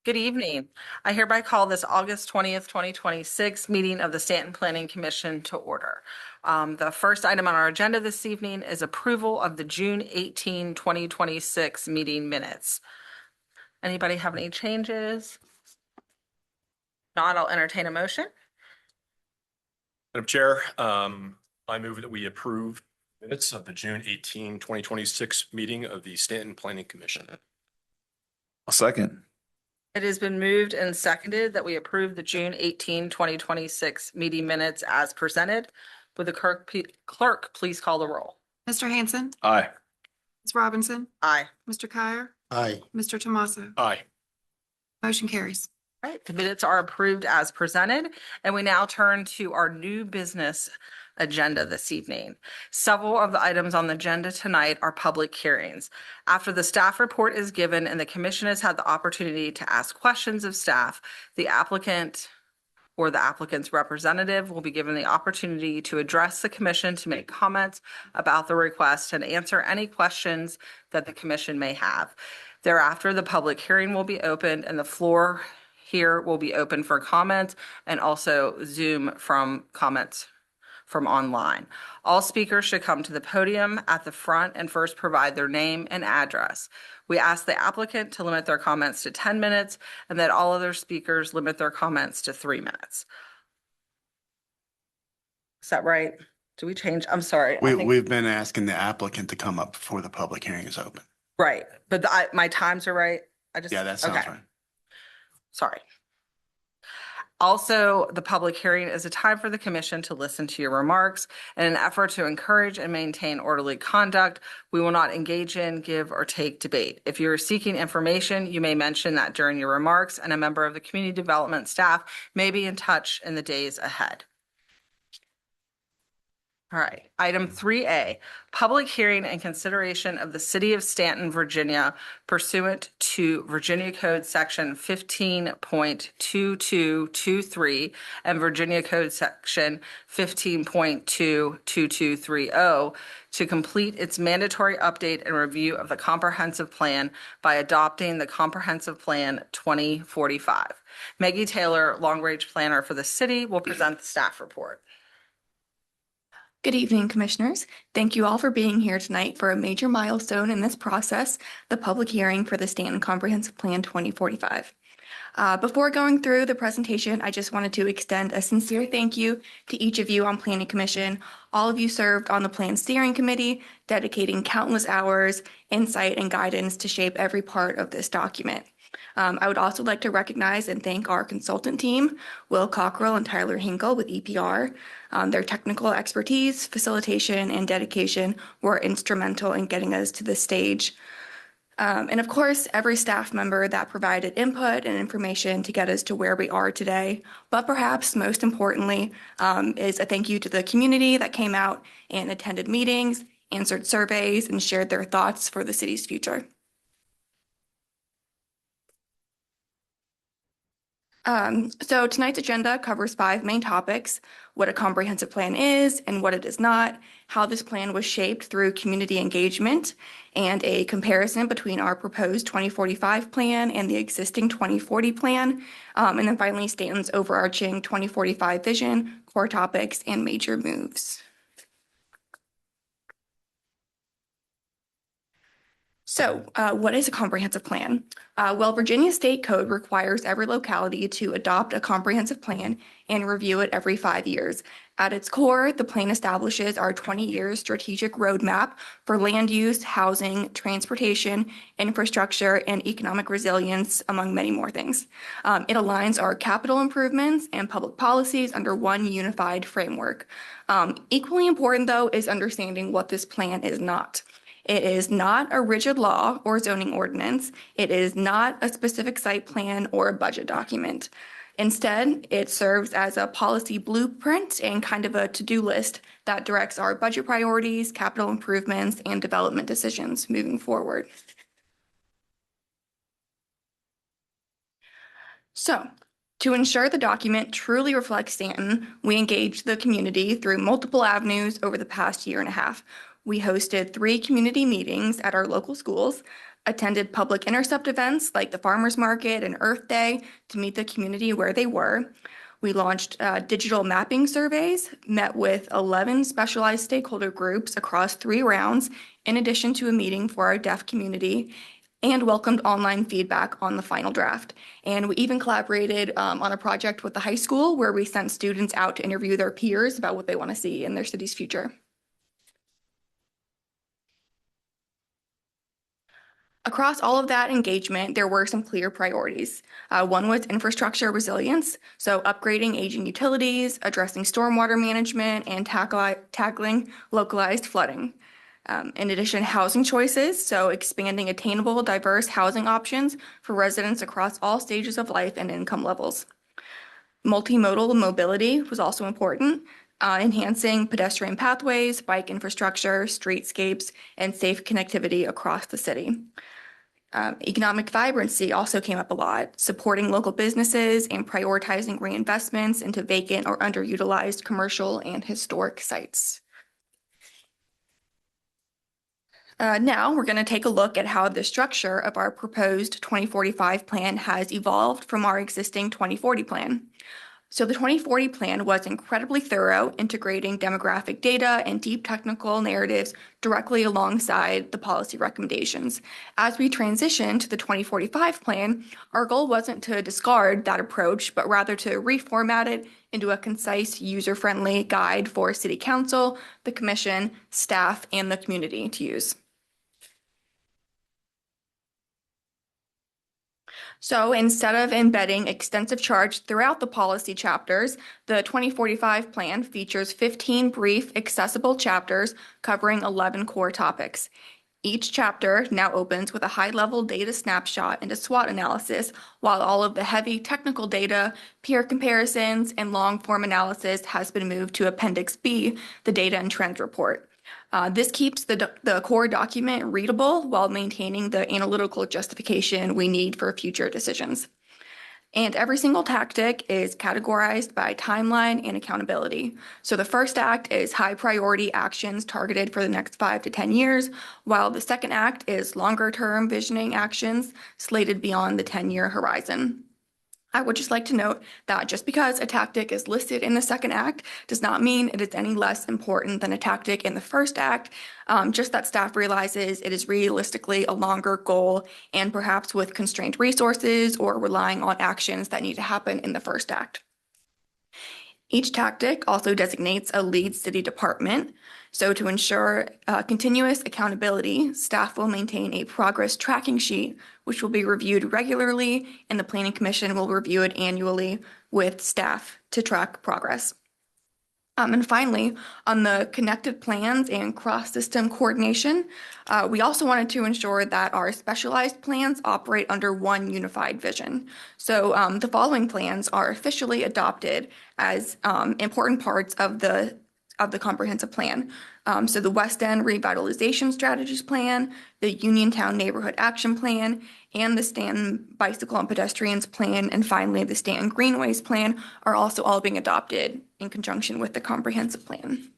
Good evening. I hereby call this August 20th, 2026 meeting of the Stanton Planning Commission to order. The first item on our agenda this evening is approval of the June 18, 2026 meeting minutes. Anybody have any changes? Not, I'll entertain a motion. Madam Chair, I move that we approve minutes of the June 18, 2026 meeting of the Stanton Planning Commission. I'll second. It has been moved and seconded that we approve the June 18, 2026 meeting minutes as presented. Would the clerk please call the roll? Mr. Hanson, Aye. Ms. Robinson, Aye. Mr. Kyer, Aye. Mr. Tomaso. Aye. Motion carries. All right, the minutes are approved as presented, and we now turn to our new business agenda this evening. Several of the items on the agenda tonight are public hearings. After the staff report is given and the commission has had the opportunity to ask questions of staff, the applicant or the applicant's representative will be given the opportunity to address the commission to make comments about the request and answer any questions that the commission may have. Thereafter, the public hearing will be opened and the floor here will be open for comments and also Zoom from comments from online. All speakers should come to the podium at the front and first provide their name and address. We ask the applicant to limit their comments to 10 minutes and that all other speakers limit their comments to 3 minutes. Is that right? Do we change? I'm sorry. We've been asking the applicant to come up before the public hearing is open. Right, but my times are right. Yeah, that sounds okay. right. Sorry. Also, the public hearing is a time for the commission to listen to your remarks. In an effort to encourage and maintain orderly conduct, we will not engage in, give, or take debate. If you are seeking information, you may mention that during your remarks, and a member of the community development staff may be in touch in the days ahead. All right, item 3A, public hearing and consideration of the City of Staunton, Virginia pursuant to Virginia Code Section 15.2223 and Virginia Code Section 15.22230 to complete its mandatory update and review of the comprehensive plan by adopting the Comprehensive Plan 2045. Maggie Taylor, Long Range Planner for the city, will present the staff report. Good evening, Commissioners. Thank you all for being here tonight for a major milestone in this process, the public hearing for the Stanton Comprehensive Plan 2045. Before going through the presentation, I just wanted to extend a sincere thank you to each of you on Planning Commission. All of you served on the Plan Steering Committee, dedicating countless hours, insight, and guidance to shape every part of this document. I would also like to recognize and thank our consultant team, Will Cockrell and Tyler Hinkle with EPR. Their technical expertise, facilitation, and dedication were instrumental in getting us to this stage. And of course, every staff member that provided input and information to get us to where we are today. But perhaps most importantly is a thank you to the community that came out and attended meetings, answered surveys, and shared their thoughts for the city's future. So tonight's agenda covers 5 main topics: what a comprehensive plan is and what it is not, how this plan was shaped through community engagement, and a comparison between our proposed 2045 plan and the existing 2040 plan, and then finally Stanton's overarching 2045 vision, core topics, and major moves. So what is a comprehensive plan? Well, Virginia State Code requires every locality to adopt a comprehensive plan and review it every 5 years. At its core, the plan establishes our 20-year strategic roadmap for land use, housing, transportation, infrastructure, and economic resilience, among many more things. It aligns our capital improvements and public policies under one unified framework. Equally important, though, is understanding what this plan is not. It is not a rigid law or zoning ordinance. It is not a specific site plan or a budget document. Instead, it serves as a policy blueprint and kind of a to-do list that directs our budget priorities, capital improvements, and development decisions moving forward. So, to ensure the document truly reflects Stanton, we engaged the community through multiple avenues over the past year and a half. We hosted 3 community meetings at our local schools. attended public intercept events like the Farmers Market and Earth Day to meet the community where they were. We launched digital mapping surveys, met with 11 specialized stakeholder groups across 3 rounds, in addition to a meeting for our deaf community, and welcomed online feedback on the final draft. And we even collaborated on a project with the high school where we sent students out to interview their peers about what they want to see in their city's future. Across all of that engagement, there were some clear priorities. One was infrastructure resilience, so upgrading aging utilities, addressing stormwater management, and tackling localized flooding. In addition, housing choices, so expanding attainable, diverse housing options for residents across all stages of life and income levels. Multimodal mobility was also important, enhancing pedestrian pathways, bike infrastructure, streetscapes, and safe connectivity across the city. Economic vibrancy also came up a lot, supporting local businesses and prioritizing reinvestments into vacant or underutilized commercial and historic sites. Now we're going to take a look at how the structure of our proposed 2045 plan has evolved from our existing 2040 plan. So the 2040 plan was incredibly thorough, integrating demographic data and deep technical narratives directly alongside the policy recommendations. As we transition to the 2045 plan, our goal wasn't to discard that approach, but rather to reformat it into a concise, user-friendly guide for City Council, the Commission, staff, and the community to use. So instead of embedding extensive charge throughout the policy chapters, the 2045 plan features 15 brief, accessible chapters covering 11 core topics. Each chapter now opens with a high-level data snapshot and a SWOT analysis, while all of the heavy technical data, peer comparisons, and long-form analysis has been moved to Appendix B, the Data and Trends Report. This keeps the core document readable while maintaining the analytical justification we need for future decisions. And every single tactic is categorized by timeline and accountability. So the first act is high priority actions targeted for the next 5 to 10 years, while the second act is longer term visioning actions slated beyond the 10-year horizon. I would just like to note that just because a tactic is listed in the second act does not mean it is any less important than a tactic in the first act, just that staff realizes it is realistically a longer goal and perhaps with constrained resources or relying on actions that need to happen in the first act. Each tactic also designates a lead city department. So to ensure continuous accountability, staff will maintain a progress tracking sheet, which will be reviewed regularly, and the Planning Commission will review it annually with staff to track progress. And finally, on the connected plans and cross-system coordination, we also wanted to ensure that our specialized plans operate under one unified vision. So the following plans are officially adopted as important parts of the comprehensive plan. So the West End Revitalization Strategies Plan, the Uniontown Neighborhood Action Plan, and the Stanton Bicycle and Pedestrians Plan, and finally the Stanton Greenways Plan are also all being adopted in conjunction with the comprehensive plan.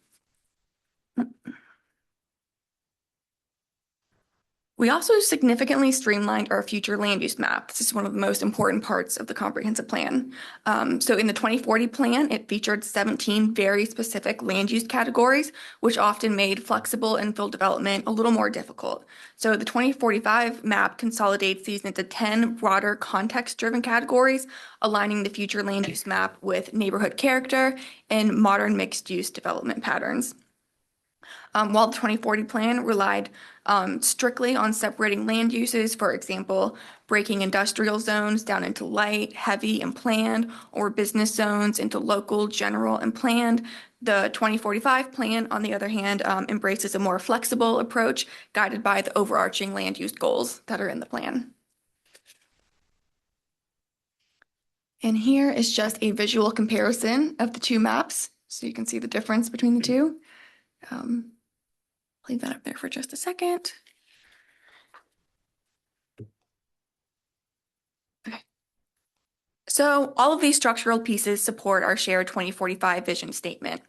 We also significantly streamlined our future land use map. This is one of the most important parts of the comprehensive plan. So in the 2040 plan, it featured 17 very specific land use categories, which often made flexible infill development a little more difficult. So the 2045 map consolidates these into 10 broader context-driven categories, aligning the future land use map with neighborhood character and modern mixed-use development patterns. While the 2040 plan relied strictly on separating land uses, for example, breaking industrial zones down into light, heavy, and planned, or business zones into local, general, and planned, the 2045 plan, on the other hand, embraces a more flexible approach guided by the overarching land use goals that are in the plan. And here is just a visual comparison of the two maps, so you can see the difference between the two. Leave that up there for just a second. Okay. So all of these structural pieces support our shared 2045 vision statement.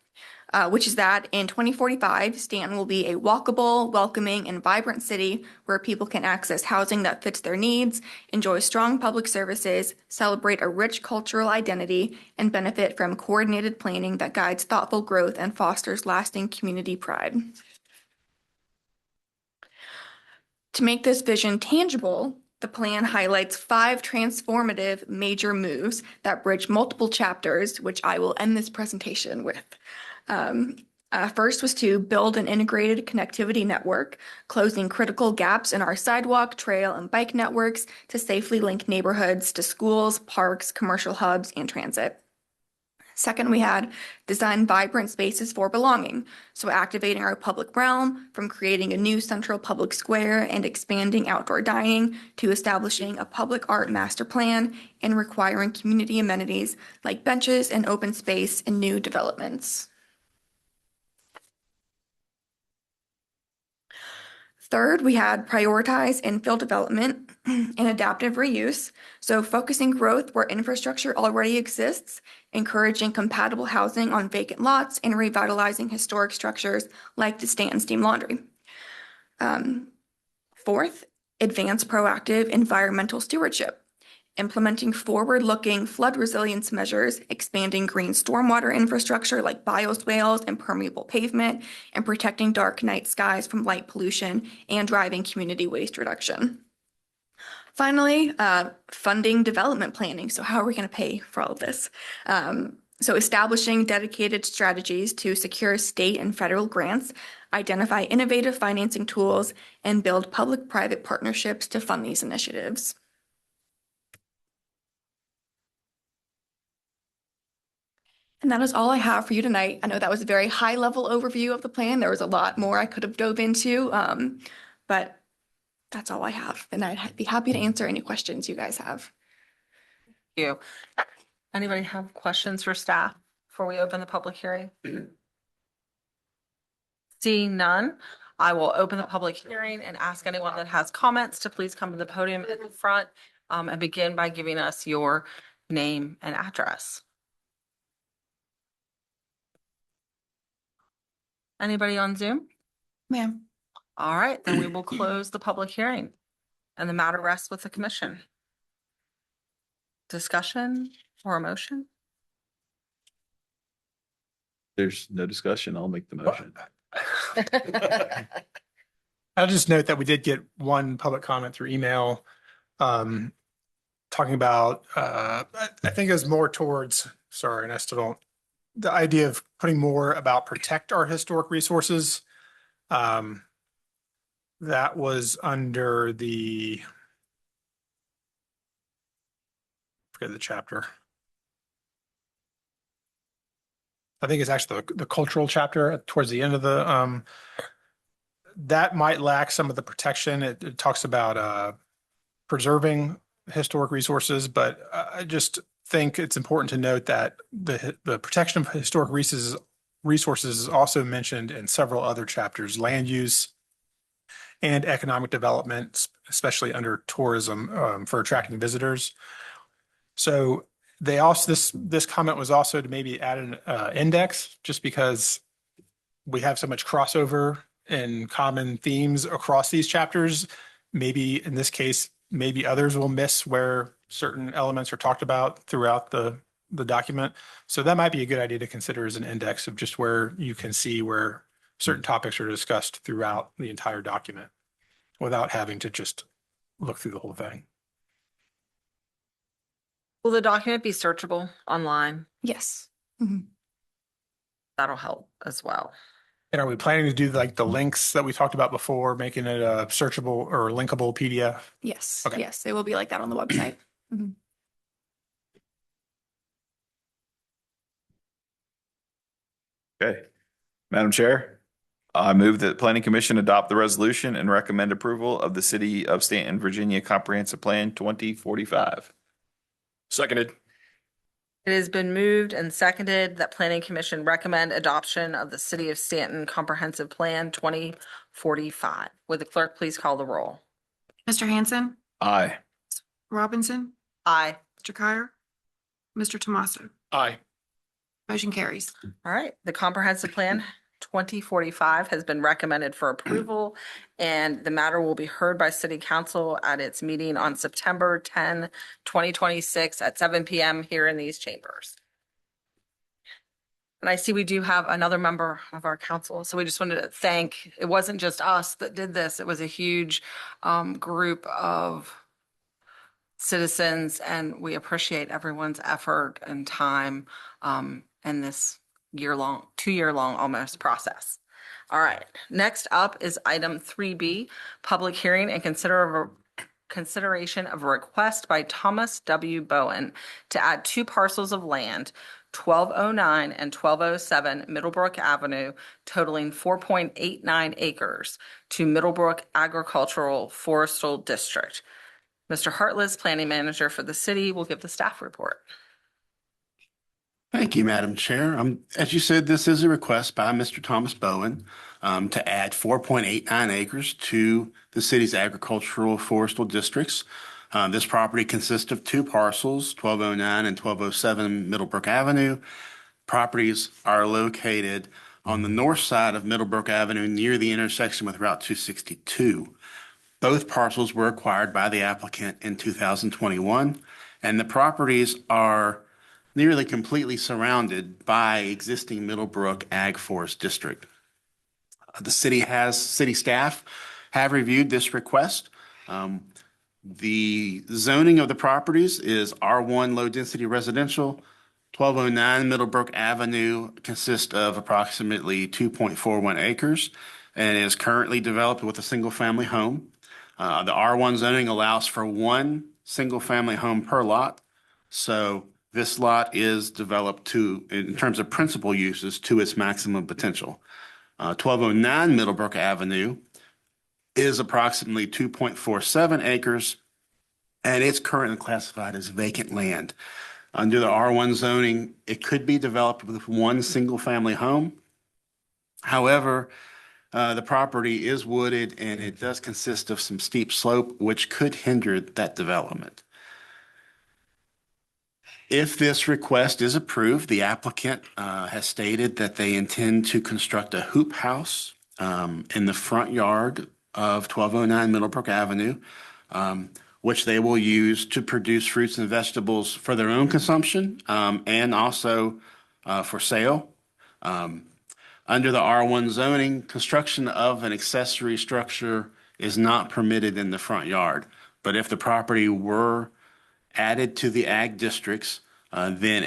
which is that in 2045, Stanton will be a walkable, welcoming, and vibrant city where people can access housing that fits their needs, enjoy strong public services, celebrate a rich cultural identity, and benefit from coordinated planning that guides thoughtful growth and fosters lasting community pride. To make this vision tangible, the plan highlights 5 transformative major moves that bridge multiple chapters, which I will end this presentation with. First was to build an integrated connectivity network, closing critical gaps in our sidewalk, trail, and bike networks to safely link neighborhoods to schools, parks, commercial hubs, and transit. Second, we had design vibrant spaces for belonging, so activating our public realm from creating a new central public square and expanding outdoor dining to establishing a public art master plan and requiring community amenities like benches and open space in new developments. Third, we had prioritize infill development and adaptive reuse, so focusing growth where infrastructure already exists, encouraging compatible housing on vacant lots, and revitalizing historic structures like the Stanton Steam Laundry. Fourth, advance proactive environmental stewardship, implementing forward-looking flood resilience measures, expanding green stormwater infrastructure like bioswales and permeable pavement, and protecting dark night skies from light pollution and driving community waste reduction. Finally, funding development planning. So how are we going to pay for all of this? So establishing dedicated strategies to secure state and federal grants, identify innovative financing tools, and build public-private partnerships to fund these initiatives. And that is all I have for you tonight. I know that was a very high-level overview of the plan. There was a lot more I could have dove into, but that's all I have. And I'd be happy to answer any questions you guys have. Thank you. Anybody have questions for staff before we open the public hearing? Seeing none, I will open the public hearing and ask anyone that has comments to please come to the podium in the front and begin by giving us your name and address. Anybody on Zoom? Ma'am. All right, then we will close the public hearing and the matter rests with the commission. Discussion or a motion? There's no discussion. I'll make the motion. I'll just note that we did get one public comment through email talking about, I think it was more towards, sorry, and I still don't, the idea of putting more about protect our historic resources. That was under the, forget the chapter. I think it's actually the cultural chapter towards the end of the, that might lack some of the protection. It talks about preserving historic resources, but I just think it's important to note that the protection of historic resources is also mentioned in several other chapters, land use and economic development, especially under tourism for attracting visitors. So they also, this comment was also to maybe add an index, just because we have so much crossover and common themes across these chapters. Maybe in this case, maybe others will miss where certain elements are talked about throughout the document. So that might be a good idea to consider as an index of just where you can see where certain topics are discussed throughout the entire document without having to just look through the whole thing. Will the document be searchable online? Yes. That'll help as well. And are we planning to do like the links that we talked about before, making it a searchable or linkable PDF? Yes. Okay. Yes, it will be like that on the website. Okay. Madam Chair, I move that the Planning Commission adopt the resolution and recommend approval of the City of Staunton, Virginia Comprehensive Plan 2045. Seconded. It has been moved and seconded that Planning Commission recommend adoption of the City of Staunton Comprehensive Plan 2045. Would the clerk please call the roll? Mr. Hanson, Aye. Robinson, Aye. Mr. Kyer, Mr. Tomaso. Aye. Motion carries. All right, the comprehensive plan 2045 has been recommended for approval, and the matter will be heard by city council at its meeting on September 10, 2026 at 7 PM here in these chambers. And I see we do have another member of our council, so we just wanted to thank, it wasn't just us that did this, it was a huge group of citizens, and we appreciate everyone's effort and time in this year-long, 2-year-long almost process. All right, next up is item 3B, public hearing and consideration of a request by Thomas W. Bowen to add 2 parcels of land, 1209 and 1207 Middlebrook Avenue, totaling 4.89 acres to Middlebrook Agricultural Forestal District. Mr. Hartless, Planning Manager for the city, will give the staff report. Thank you, Madam Chair. As you said, this is a request by Mr. Thomas Bowen to add 4.89 acres to the city's agricultural forestal districts. This property consists of 2 parcels, 1209 and 1207 Middlebrook Avenue. Properties are located on the north side of Middlebrook Avenue near the intersection with Route 262. Both parcels were acquired by the applicant in 2021, and the properties are nearly completely surrounded by existing Middlebrook Ag Forest District. The city staff have reviewed this request. The zoning of the properties is R1 low density residential. 1209 Middlebrook Avenue consists of approximately 2.41 acres and is currently developed with a single family home. The R1 zoning allows for 1 single family home per lot. So this lot is developed in terms of principal uses, to its maximum potential. 1209 Middlebrook Avenue is approximately 2.47 acres, and it's currently classified as vacant land. Under the R1 zoning, it could be developed with 1 single family home. However, the property is wooded and it does consist of some steep slope, which could hinder that development. If this request is approved, the applicant has stated that they intend to construct a hoop house in the front yard of 1209 Middlebrook Avenue, which they will use to produce fruits and vegetables for their own consumption and also for sale. Under the R1 zoning, construction of an accessory structure is not permitted in the front yard. But if the property were added to the ag districts, then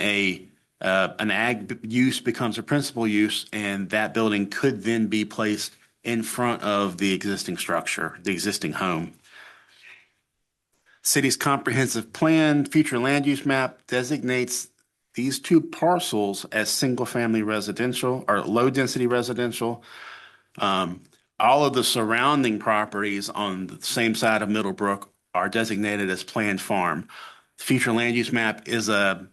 an ag use becomes a principal use, and that building could then be placed in front of the existing structure, the existing home. City's comprehensive plan future land use map designates these 2 parcels as single-family residential or low-density residential. All of the surrounding properties on the same side of Middlebrook are designated as planned farm. The future land use map is a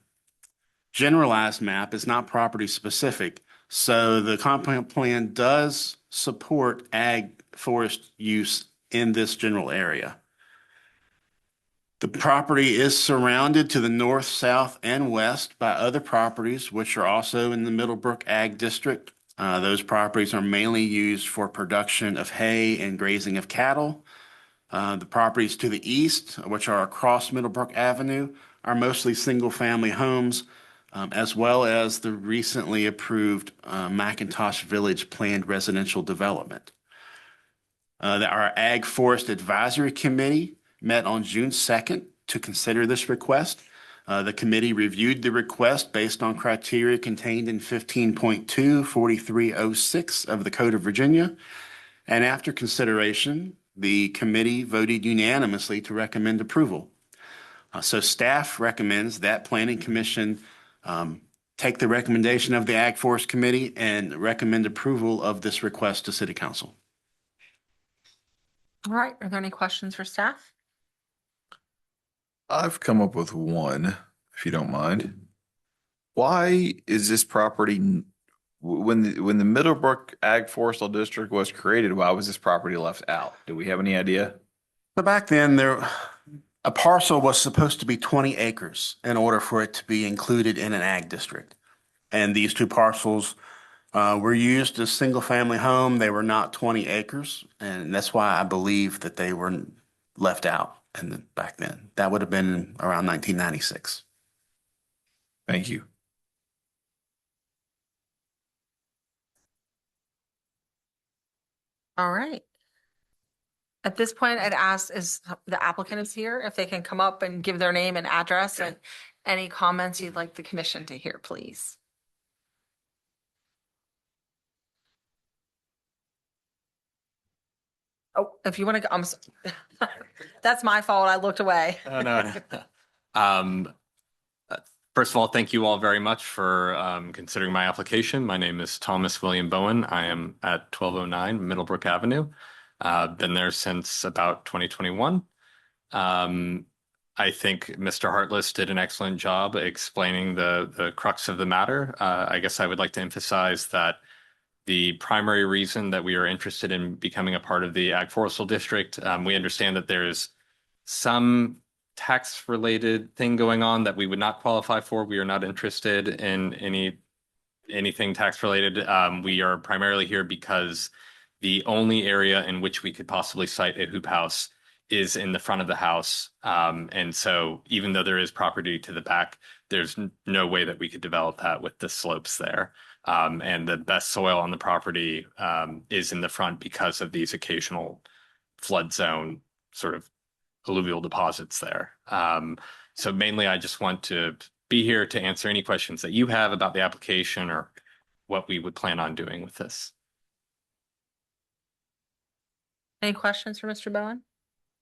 generalized map. It's not property specific. So the comprehensive plan does support ag forest use in this general area. The property is surrounded to the north, south, and west by other properties, which are also in the Middlebrook Ag District. Those properties are mainly used for production of hay and grazing of cattle. The properties to the east, which are across Middlebrook Avenue, are mostly single-family homes, as well as the recently approved McIntosh Village planned residential development. Our Ag Forest Advisory Committee met on June 2nd to consider this request. The committee reviewed the request based on criteria contained in 15.24306 of the Code of Virginia. And after consideration, the committee voted unanimously to recommend approval. So staff recommends that Planning Commission take the recommendation of the Ag Forest Committee and recommend approval of this request to City Council. All right, are there any questions for staff? I've come up with one, if you don't mind. Why is this property, when the Middlebrook Ag Forestal District was created, why was this property left out? Do we have any idea? So back then, a parcel was supposed to be 20 acres in order for it to be included in an ag district. And these two parcels were used as single-family home. They were not 20 acres, and that's why I believe that they were left out back then. That would have been around 1996. Thank you. All right. At this point, I'd ask is the applicant is here, if they can come up and give their name and address and any comments you'd like the commission to hear, please. Oh, if you want to, that's my fault. I looked away. Oh, no. First of all, thank you all very much for considering my application. My name is Thomas William Bowen. I am at 1209 Middlebrook Avenue. Been there since about 2021. I think Mr. Hartless did an excellent job explaining the crux of the matter. I guess I would like to emphasize that the primary reason that we are interested in becoming a part of the Ag Forestal District, we understand that there's some tax related thing going on that we would not qualify for. We are not interested in anything tax related. We are primarily here because the only area in which we could possibly site a hoop house is in the front of the house. And so even though there is property to the back, there's no way that we could develop that with the slopes there. And the best soil on the property is in the front because of these occasional flood zone sort of alluvial deposits there. So mainly I just want to be here to answer any questions that you have about the application or what we would plan on doing with this. Any questions for Mr. Bowen?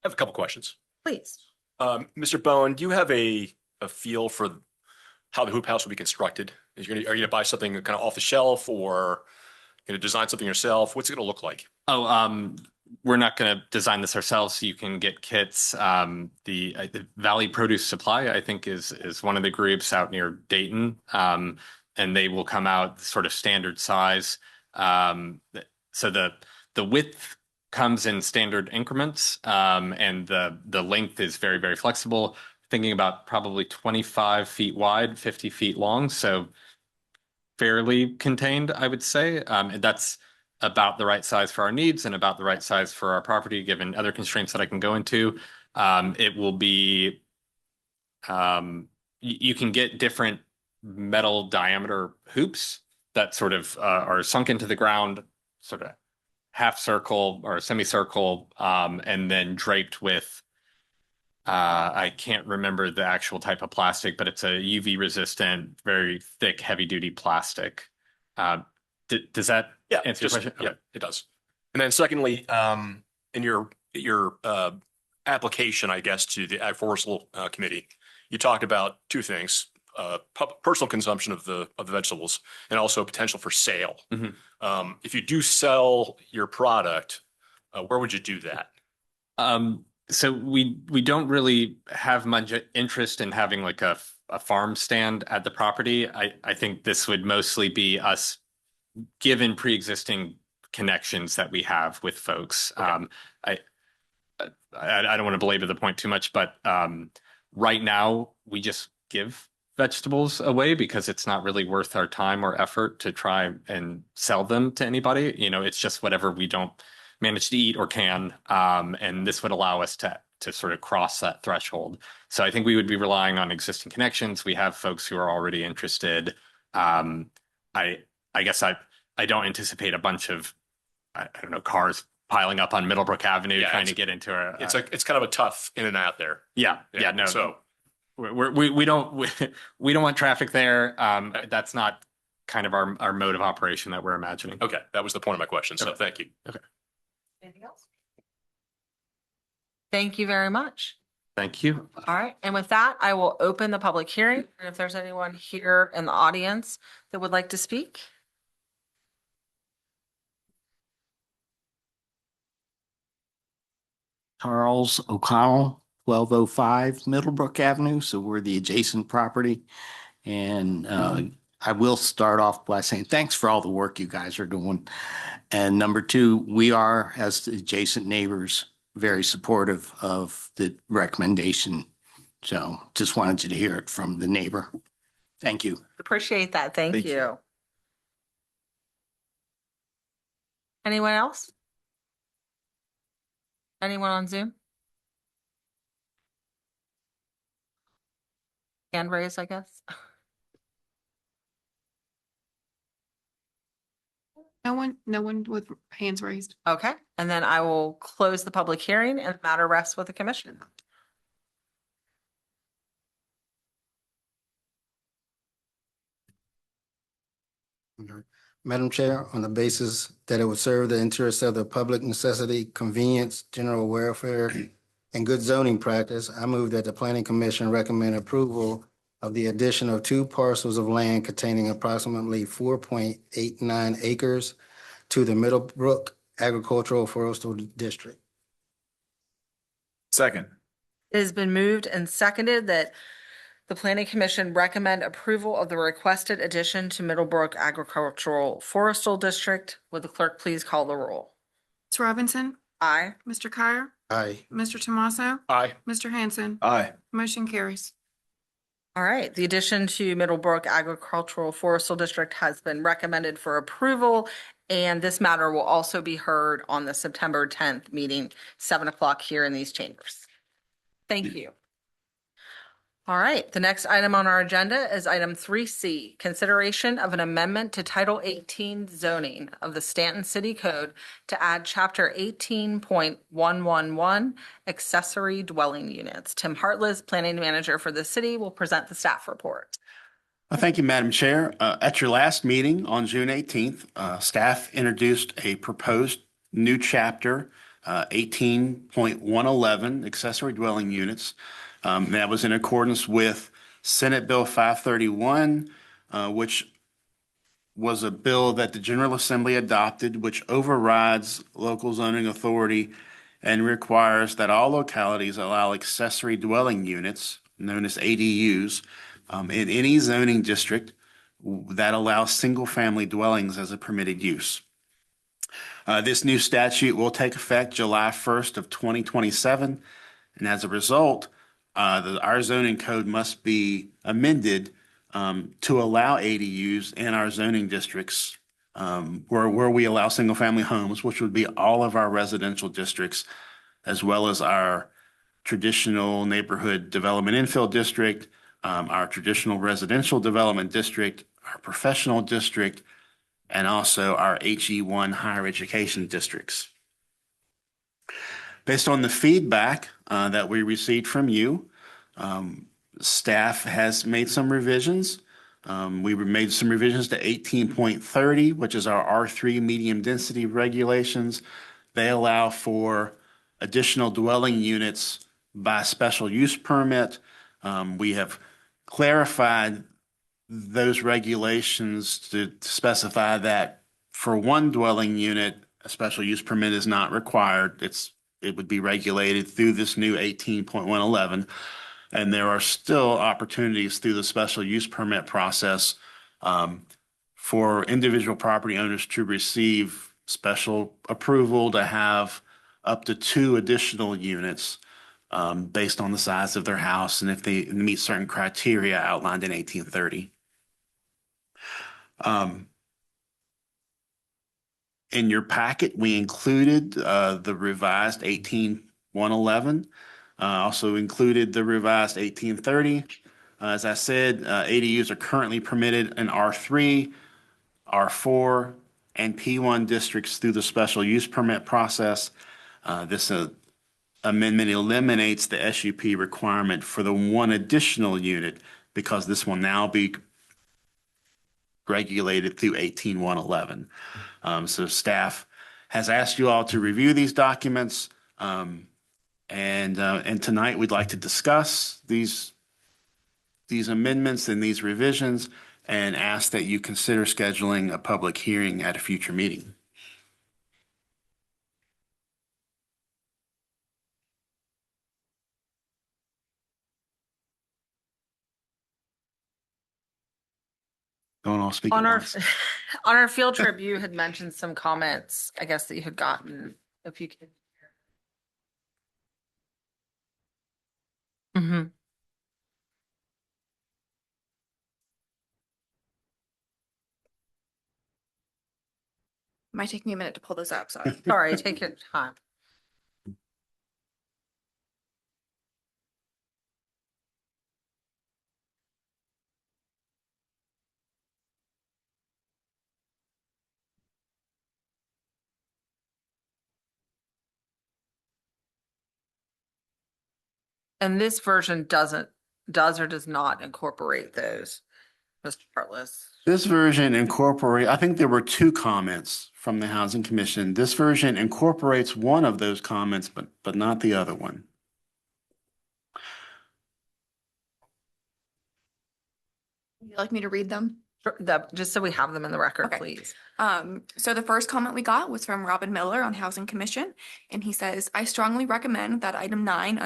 I have a couple questions. Please. Mr. Bowen, do you have a feel for how the hoop house will be constructed? Are you gonna buy something kind of off the shelf or gonna design something yourself? What's it gonna look like? Oh, we're not going to design this ourselves. You can get kits. The Valley Produce Supply, I think, is one of the groups out near Dayton, and they will come out sort of standard size. So the width comes in standard increments, and the length is very, very flexible. Thinking about probably 25 feet wide, 50 feet long, so fairly contained, I would say. And that's about the right size for our needs and about the right size for our property, given other constraints that I can go into. It will be, you can get different metal diameter hoops that sort of are sunk into the ground, sort of half circle or semicircle, and then draped with, I can't remember the actual type of plastic, but it's a UV resistant, very thick, heavy duty plastic. Does that answer your question? Yeah, it does. And then secondly, in your application, I guess, to the Ag Forestal Committee, you talked about two things: personal consumption of the vegetables, and also potential for sale. Mhm. If you do sell your product, where would you do that? So we don't really have much interest in having like a farm stand at the property. I think this would mostly be us given pre-existing connections that we have with folks. Okay. I don't want to belabor the point too much, but right now we just give vegetables away because it's not really worth our time or effort to try and sell them to anybody. You know, it's just whatever we don't manage to eat or can. And this would allow us to sort of cross that threshold. So I think we would be relying on existing connections. We have folks who are already interested. I guess I don't anticipate a bunch of, I don't know, cars piling up on Middlebrook Avenue trying to get into a. It's kind of a tough in and out there. Yeah, no. So we don't want traffic there. That's not kind of our mode of operation that we're imagining. okay, that was the point of my question. So Okay. thank you. Anything else? Thank you very much. Thank you. All right. And with that, I will open the public hearing. And if there's anyone here in the audience that would like to speak. Charles O'Connell, 1205 Middlebrook Avenue. So we're the adjacent property. And I will start off by saying thanks for all the work you guys are doing. And number two, we are, as the adjacent neighbors, very supportive of the recommendation. So just wanted you to hear it from the neighbor. Thank you. Appreciate that. Thank Thank you. you. Anyone else? Anyone on Zoom? Hand raised, I guess. No one with hands raised. Okay, and then I will close the public hearing and the matter rests with the commission. Madam Chair, on the basis that it would serve the interests of the public necessity, convenience, general welfare, and good zoning practice, I move that the Planning Commission recommend approval of the addition of 2 parcels of land containing approximately 4.89 acres to the Middlebrook Agricultural Forestal District. Second. It has been moved and seconded that the planning commission recommend approval of the requested addition to Middlebrook Agricultural Forestal District. Would the clerk please call the roll? Ms. Robinson, Aye. Mr. Kyer, Aye. Mr. Tomaso, Aye. Mr. Hanson. Aye. Motion carries. All right, the addition to Middlebrook Agricultural Forestal District has been recommended for approval, and this matter will also be heard on the September 10th meeting, 7 o'clock here in these chambers. Thank you. All right, the next item on our agenda is item 3C, consideration of an amendment to Title 18 zoning of the Staunton City Code to add Chapter 18.111 accessory dwelling units. Tim Hartless, planning manager for the city, will present the staff report. Thank you, Madam Chair. At your last meeting on June 18th, staff introduced a proposed new chapter, 18.111 accessory dwelling units. That was in accordance with Senate Bill 531, which was a bill that the General Assembly adopted, which overrides local zoning authority and requires that all localities allow accessory dwelling units, known as ADUs, in any zoning district that allows single-family dwellings as a permitted use. This new statute will take effect July 1st of 2027, and as a result, our zoning code must be amended to allow ADUs in our zoning districts where we allow single-family homes, which would be all of our residential districts, as well as our traditional neighborhood development infill district, our traditional residential development district, our professional district, and also our HE1 higher education districts. Based on the feedback that we received from you, staff has made some revisions. We made some revisions to 18.30, which is our R3 medium density regulations. They allow for additional dwelling units by special use permit. We have clarified those regulations to specify that for one dwelling unit, a special use permit is not required. It would be regulated through this new 18.111. And there are still opportunities through the special use permit process for individual property owners to receive special approval to have up to 2 additional units based on the size of their house and if they meet certain criteria outlined in 1830. In your packet, we included the revised 18.111. Also included the revised 1830. As I said, ADUs are currently permitted in R3, R4, and P1 districts through the special use permit process. This amendment eliminates the SUP requirement for the one additional unit because this will now be regulated through 18.111. So staff has asked you all to review these documents. And tonight we'd like to discuss these amendments and these revisions and ask that you consider scheduling a public hearing at a future meeting. Don't all speak at On our, once. on our field trip, you had mentioned some comments, I guess, that you had gotten, if you could. Mm-hmm. Might take me a minute to pull those up, sorry. Sorry, take your time. And this version does or does not incorporate those, Mr. Bartless. This version I think there were two comments from the Housing Commission. This version incorporates one of those comments, but not the other one. Would you like me to read them? Just so we have them in the record, Okay. please. So the first comment we got was from Robin Miller on Housing Commission, and he says, I strongly recommend that item 9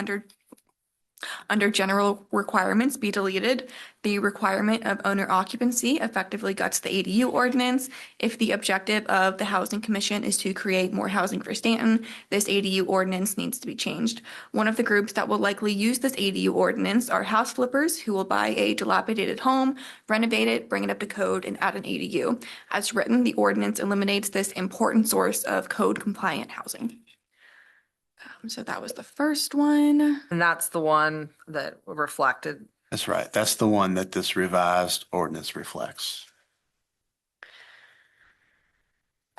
under general requirements be deleted. The requirement of owner occupancy effectively guts the ADU ordinance. If the objective of the Housing Commission is to create more housing for Stanton, this ADU ordinance needs to be changed. One of the groups that will likely use this ADU ordinance are house flippers who will buy a dilapidated home, renovate it, bring it up to code, and add an ADU. As written, the ordinance eliminates this important source of code compliant housing. So that was the first one. And that's the one that reflected. That's right. That's the one that this revised ordinance reflects.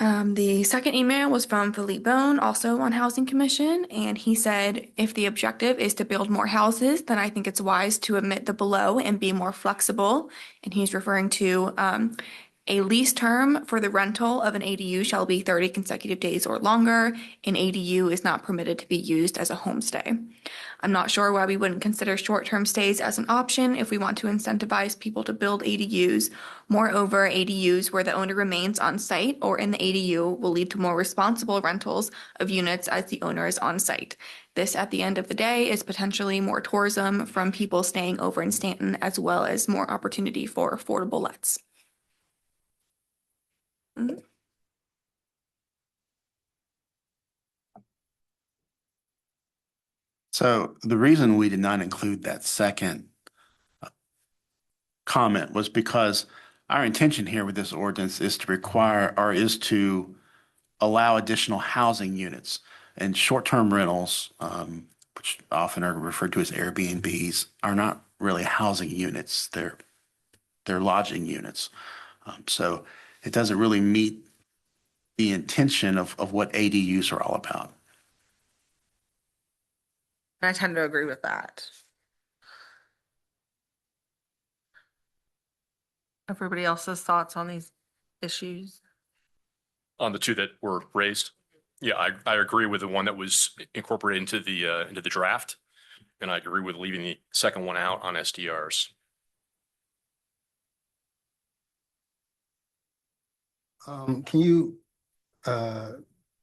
The second email was from Philippe Bone, also on Housing Commission, and he said, if the objective is to build more houses, then I think it's wise to omit the below and be more flexible. And he's referring to a lease term for the rental of an ADU shall be 30 consecutive days or longer. An ADU is not permitted to be used as a homestay. I'm not sure why we wouldn't consider short-term stays as an option if we want to incentivize people to build ADUs. Moreover, ADUs where the owner remains on site or in the ADU will lead to more responsible rentals of units as the owner is on site. This, at the end of the day, is potentially more tourism from people staying over in Stanton, as well as more opportunity for affordable lets. Mhm. So the reason we did not include that second comment was because our intention here with this ordinance is to require or is to allow additional housing units and short-term rentals, which often are referred to as Airbnbs, are not really housing units. They're lodging units. So it doesn't really meet the intention of what ADUs are all about. And I tend to agree with that. Everybody else's thoughts on these issues? On the two that were raised. Yeah, I agree with the one that was incorporated into the draft. And I agree with leaving the second one out on SDRs. Can you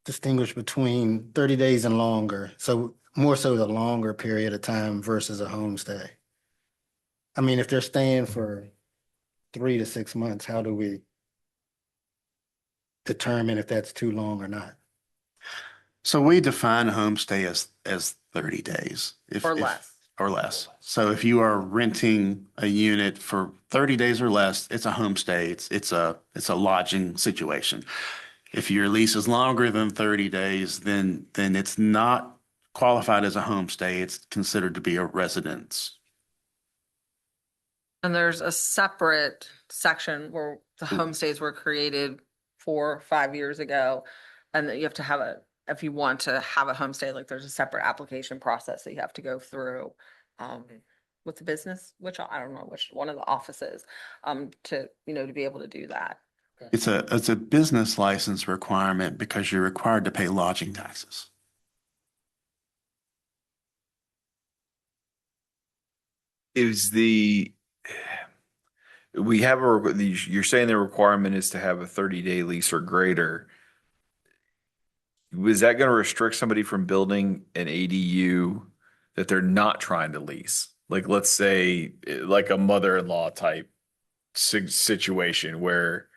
distinguish between 30 days and longer? So more so the longer period of time versus a homestay. I mean, if they're staying for 3 to 6 months, how do we determine if that's too long or not? So we define a homestay as 30 days. Or less. Or less. So if you are renting a unit for 30 days or less, it's a homestay. It's a lodging situation. If your lease is longer than 30 days, then it's not qualified as a homestay. It's considered to be a residence. And there's a separate section where the homestays were created 4 or 5 years ago. And that you have to have if you want to have a homestay, like there's a separate application process that you have to go through with the business, which I don't know which one of the offices, to be able to do that. It's a business license requirement because you're required to pay lodging taxes. You're saying the requirement is to have a 30-day lease or greater. Was that going to restrict somebody from building an ADU that they're not trying to lease? Like, let's say, like a mother-in-law type situation where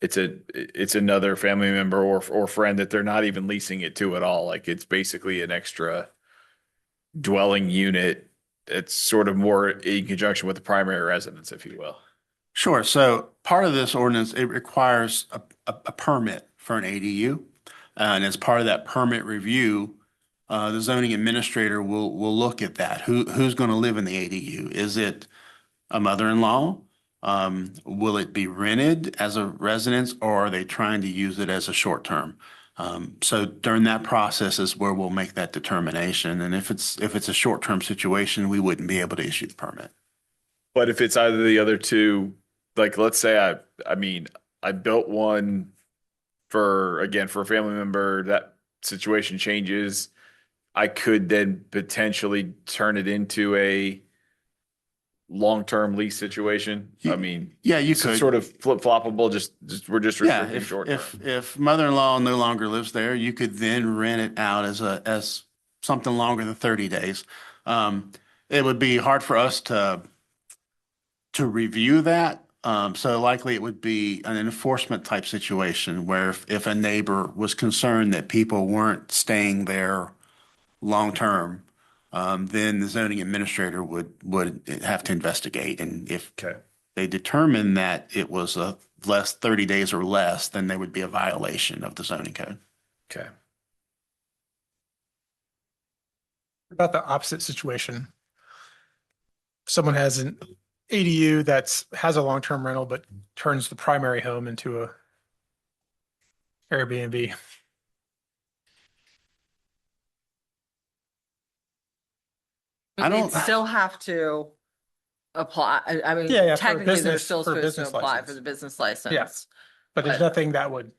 it's another family member or friend that they're not even leasing it to at all. Like, it's basically an extra dwelling unit. It's sort of more in conjunction with the primary residence, if you will. Sure. So part of this ordinance, it requires a permit for an ADU. And as part of that permit review, the zoning administrator will look at that. Who's going to live in the ADU? Is it a mother-in-law? Will it be rented as a residence, or are they trying to use it as a short term? So during that process is where we'll make that determination. And if it's a short-term situation, we wouldn't be able to issue the permit. But if it's either the other two, like let's say I mean, I built one for a family member, that situation changes. I could then potentially turn it into a long-term lease situation. I mean, Yeah, you it's could. sort of flip-floppable, we're just Yeah, restricting if, short term. if mother-in-law no longer lives there, you could then rent it out as something longer than 30 days. It would be hard for us to review that. So likely it would be an enforcement type situation where if a neighbor was concerned that people weren't staying there long-term, then the zoning administrator would have to investigate. And if Okay. they determine that it was a 30 days or less, then there would be a violation of the zoning code. Okay. About the opposite situation. Someone has an ADU has a long-term rental, but turns the primary home into a Airbnb. I don't- They'd still have to apply. I mean, Yeah, for technically, they're business- still for supposed to business apply license. for the business license. Yes. But there's But- nothing that would,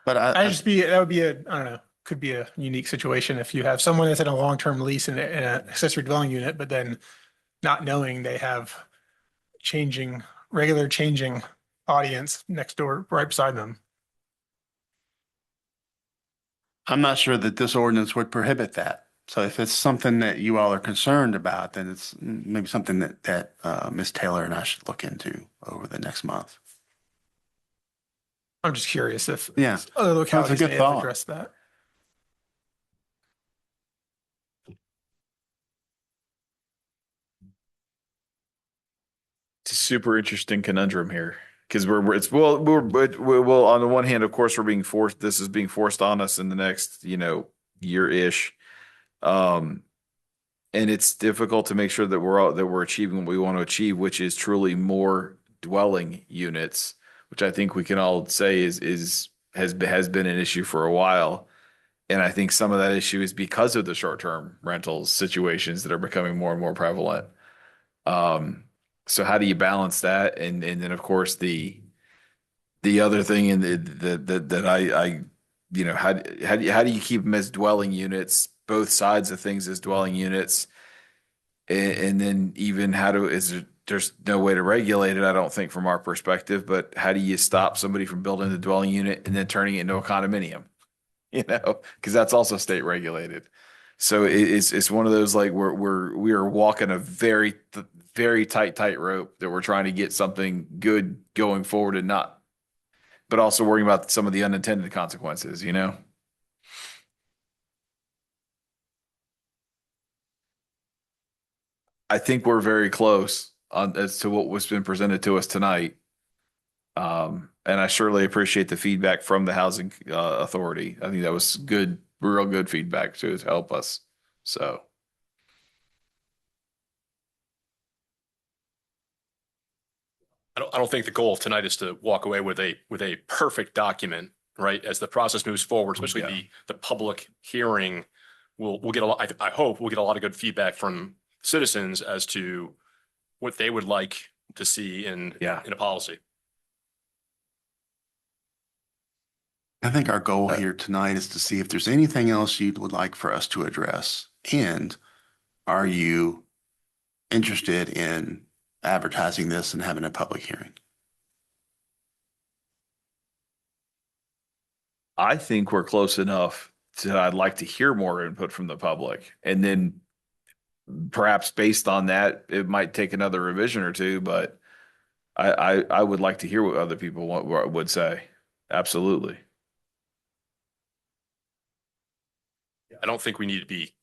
But that would be I don't know, could be a unique situation if you have someone that's in a long-term lease in an accessory dwelling unit, but then not knowing they have regular changing audience next door, right beside them. I'm not sure that this ordinance would prohibit that. So if it's something that you all are concerned about, then it's maybe something that Ms. Taylor and I should look into over the next month. I'm just curious if Yeah. other localities good may have thought. addressed that. It's a super interesting conundrum here because we're on the one hand, of course, this is being forced on us in the next, year-ish. And it's difficult to make sure that we're achieving what we want to achieve, which is truly more dwelling units, which I think we can all say has been an issue for a while. And I think some of that issue is because of the short-term rentals situations that are becoming more and more prevalent. So how do you balance that? And then of course the other thing in that I how do you keep them as dwelling units, both sides of things as dwelling units? And then even there's no way to regulate it, I don't think, from our perspective, but how do you stop somebody from building the dwelling unit and then turning it into a condominium? Because that's also state regulated. So it's one of those like we are walking a very tight rope that we're trying to get something good going forward and not, but also worrying about some of the unintended consequences, I think we're very close as to what was been presented to us tonight. And I surely appreciate the feedback from the housing authority. I think that was good, real good feedback to help us. So. I don't think the goal of tonight is to walk away with a perfect document, right? As the process moves forward, especially Yeah. the public hearing, we'll get a lot, I hope we'll get a lot of good feedback from citizens as to what they would like to see in a policy. I think our goal here tonight is to see if there's anything else you would like for us to address. And are you interested in advertising this and having a public hearing? I think we're close enough to I'd like to hear more input from the public. And then perhaps based on that, it might take another revision or two, but I would like to hear what other people would say. Absolutely. I don't think we need to be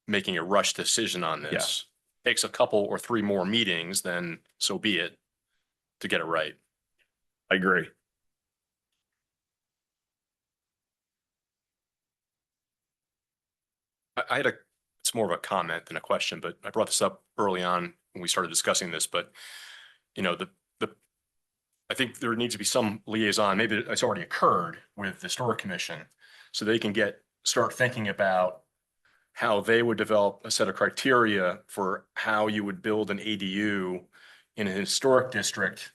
making a rush decision on this. Takes a couple or three more meetings, then so be it to get it right. I agree. I had it's more of a comment than a question, but I brought this up early on when we started discussing this, but I think there needs to be some liaison, maybe it's already occurred with the historic commission, so they can start thinking about how they would develop a set of criteria for how you would build an ADU in a historic district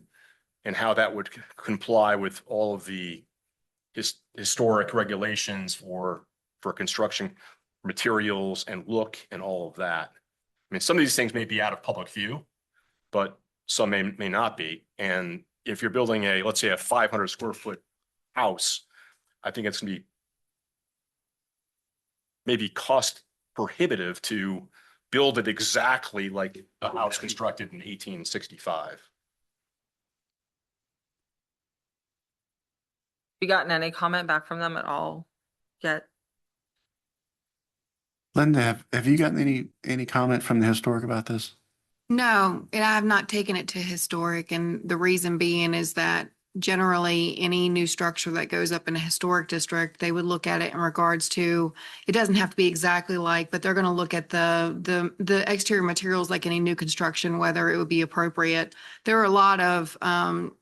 and how that would comply with all of the historic regulations for construction materials and look and all of that. I mean, some of these things may be out of public view, but some may not be. And if you're building let's say a 500 square foot house, I think it's gonna be maybe cost prohibitive to build it exactly like a house constructed in 1865. You gotten any comment back from them at all yet? Linda, have you gotten any comment from the historic about this? No, and I have not taken it to historic, and the reason being is that generally any new structure that goes up in a historic district, they would look at it in regards to, it doesn't have to be exactly like, but they're going to look at the exterior materials like any new construction, whether it would be appropriate. There are a lot of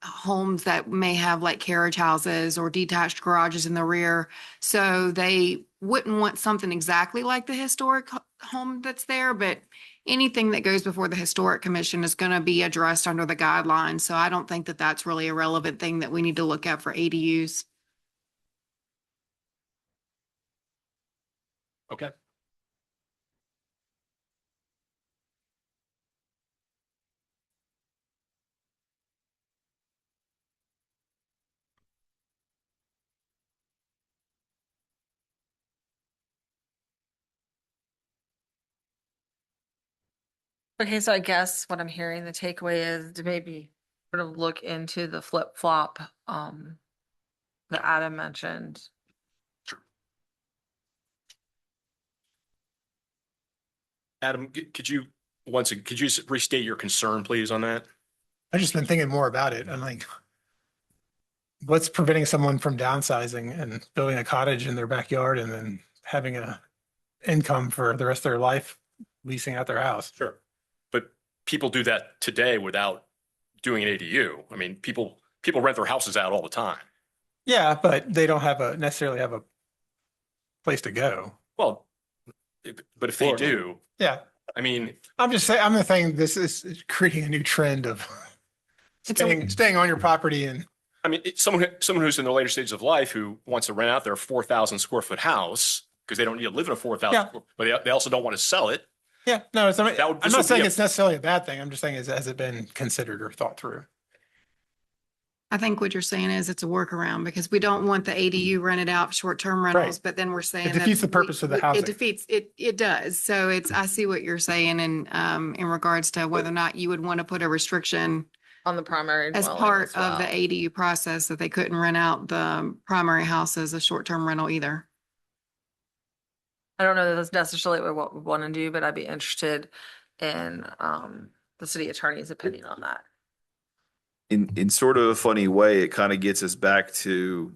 homes that may have like carriage houses or detached garages in the rear, so they wouldn't want something exactly like the historic home that's there, but anything that goes before the historic commission is going to be addressed under the guidelines. So I don't think that that's really a relevant thing that we need to look at for ADUs. Okay. Okay, so I guess what I'm hearing, the takeaway is to maybe sort of look into the flip flop, that Adam mentioned. Adam, could you restate your concern, please, on that? I've just been thinking more about it. I'm like, what's preventing someone from downsizing and building a cottage in their backyard and then having a income for the rest of their life leasing out their house? Sure. But people do that today without doing an ADU. I mean, people rent their houses out all the time. Yeah, but they don't necessarily have a place to go. Well, but if they do, Yeah, I mean, I'm just saying, I'm saying this is creating a new trend of staying on your property and I mean, someone who's in the later stages of life who wants to rent out their 4,000 square foot house because they don't need to live in a 4,000, Yeah. but they also don't want to sell it. yeah, no, That would- I'm this not would be saying a- it's necessarily a bad thing. I'm just saying, has it been considered or thought through? I think what you're saying is it's a workaround because we don't want the ADU rented out for short-term rentals, but then we're saying It defeats the purpose of the housing. It does. So I see what you're saying in regards to whether or not you would want to put a restriction On the primary as dwelling part as of the well. ADU process that they couldn't rent out the primary house as a short-term rental either. I don't know that that's necessarily what we want to do, but I'd be interested in, the city attorney's opinion on that. In sort of a funny way, it kind of gets us back to,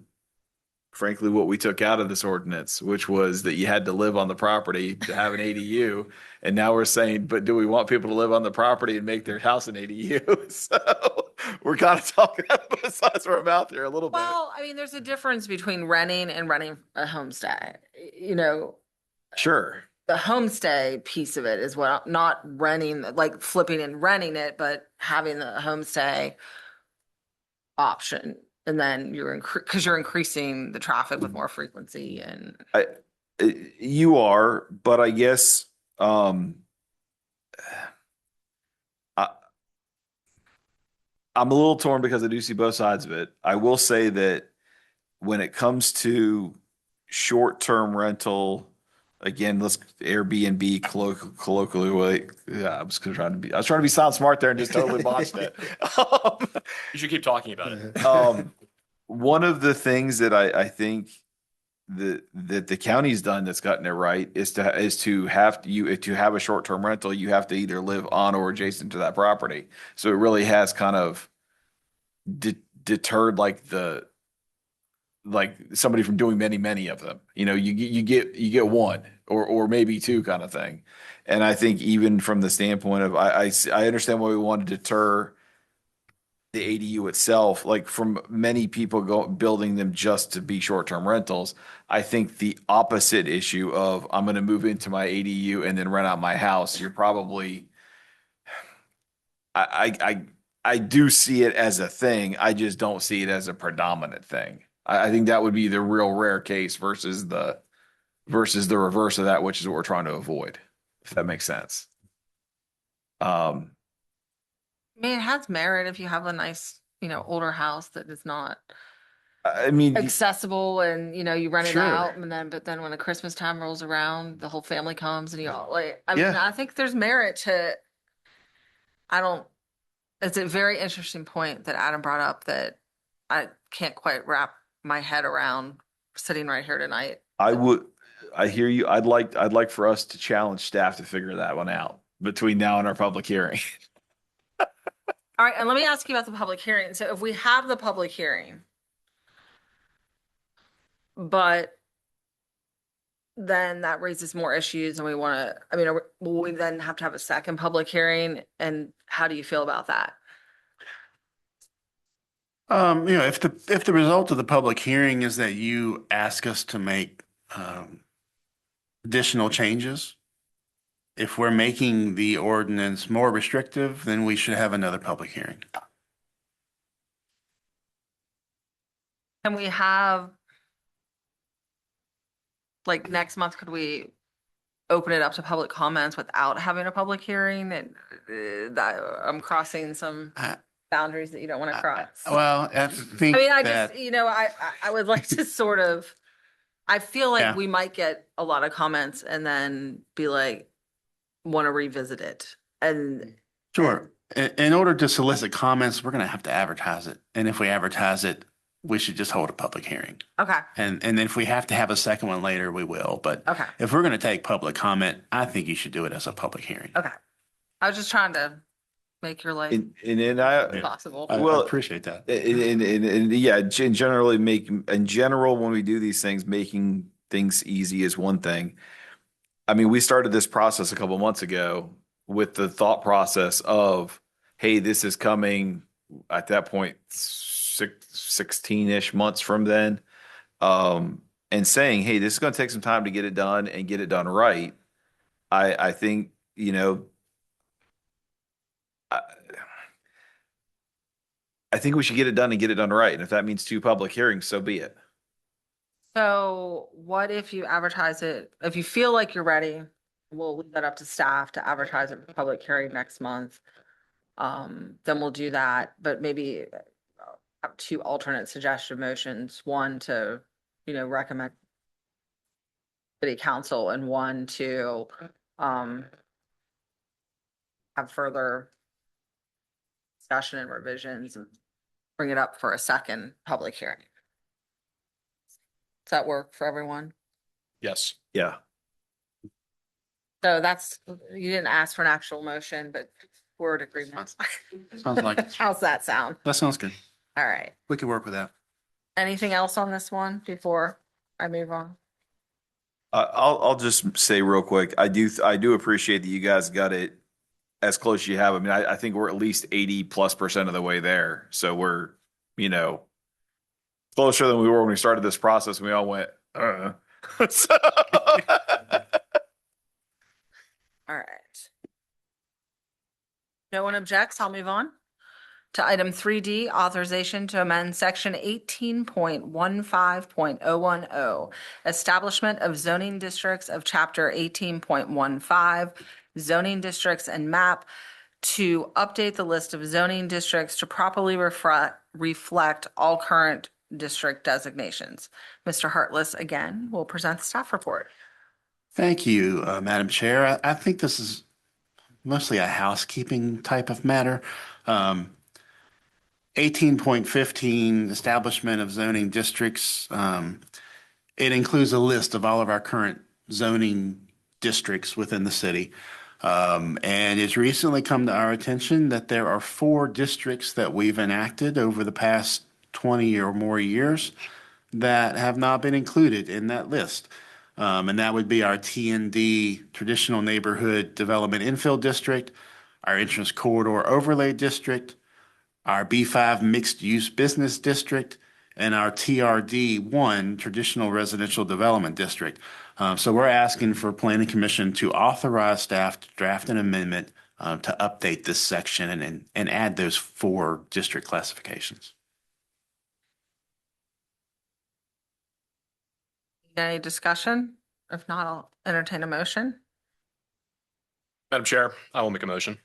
frankly, what we took out of this ordinance, which was that you had to live on the property to have an ADU. And now we're saying, but do we want people to live on the property and make their house an ADU? So we're kind of talking out of both sides of our mouth here a little bit. Well, I mean, there's a difference between renting and renting a homestay. You know, Sure. the homestay piece of it is what, not renting, like flipping and renting it, but having the homestay option. And then because you're increasing the traffic with more frequency and. You are, but I guess, I'm a little torn because I do see both sides of it. I will say that when it comes to short-term rental, again, let's Airbnb colloquially. Yeah, I was trying to be sound smart there and just totally botched it. You should keep talking about it. One of the things that I think that the county's done that's gotten it right is to have a short-term rental, you have to either live on or adjacent to that property. So it really has kind of deterred like the like somebody from doing many of them. You get one or maybe two kind of thing. And I think even from the standpoint of I understand why we want to deter the ADU itself, like from many people building them just to be short-term rentals. I think the opposite issue of I'm going to move into my ADU and then rent out my house, you're probably I do see it as a thing. I just don't see it as a predominant thing. I think that would be the real rare case versus the reverse of that, which is what we're trying to avoid, if that makes sense. Um, I mean, it has merit if you have a nice, older house that is not I mean, accessible and, you rent it Sure. out but then when the Christmas time rolls around, the whole family comes and you all like, I mean, Yeah. I think there's merit to, I don't, it's a very interesting point that Adam brought up that I can't quite wrap my head around sitting right here tonight. I hear you. I'd like for us to challenge staff to figure that one out between now and our public hearing. All right, and let me ask you about the public hearing. So if we have the public hearing, but then that raises more issues and we want to, I mean, will we then have to have a second public hearing? And how do you feel about that? If the result of the public hearing is that you ask us to make additional changes, if we're making the ordinance more restrictive, then we should have another public hearing. Can we have, like, next month, could we open it up to public comments without having a public hearing? And that I'm crossing some I- boundaries that you don't want to cross. Well, I think I mean, I that, just, I would like to sort of, I feel like Yeah. we might get a lot of comments and then be like, want to revisit it. And sure, in order to solicit comments, we're going to have to advertise it. And if we advertise it, we should just hold a public hearing. okay, And if we have to have a second one later, we will. But okay, if we're going to take public comment, I think you should do it as a public hearing. okay. I was just trying to make your life And possible. I Well, appreciate that. yeah, in general, when we do these things, making things easy is one thing. I mean, we started this process a couple months ago with the thought process of, hey, this is coming at that point, 16-ish months from then. And saying, hey, this is going to take some time to get it done and get it done right. I think, I think we should get it done and get it done right. And if that means 2 public hearings, so be it. So what if you advertise it, if you feel like you're ready, we'll leave that up to staff to advertise it for public hearing next month. Then we'll do that, but maybe have 2 alternate suggestion motions, one to, recommend city council and one to, have further discussion and revisions and bring it up for a second public hearing. Does that work for everyone? Yes. Yeah. So you didn't ask for an actual motion, but word agreement. Sounds like it. How's that sound? That sounds good. All right. We can work with that. Anything else on this one before I move on? I'll just say real quick, I do appreciate that you guys got it as close as you have. I mean, I think we're at least 80+% of the way there. So we're, closer than we were when we started this process. And we all went, So- All right. No one objects. I'll move on to item 3D, authorization to amend section 18.15.010, establishment of zoning districts of chapter 18.15, zoning districts and map to update the list of zoning districts to properly reflect all current district designations. Mr. Hartless again will present the staff report. Thank you, Madam Chair. I think this is mostly a housekeeping type of matter. 18.15, establishment of zoning districts. It includes a list of all of our current zoning districts within the city. And it's recently come to our attention that there are 4 districts that we've enacted over the past 20 or more years that have not been included in that list. And that would be our TND, Traditional Neighborhood Development Infill District, our Entrance Corridor Overlay District, our B5 Mixed Use Business District, and our TRD1 Traditional Residential Development District. So we're asking for Planning Commission to authorize staff to draft an amendment to update this section and add those 4 district classifications. Any discussion? If not, I'll entertain a motion. Madam Chair, I will make a motion.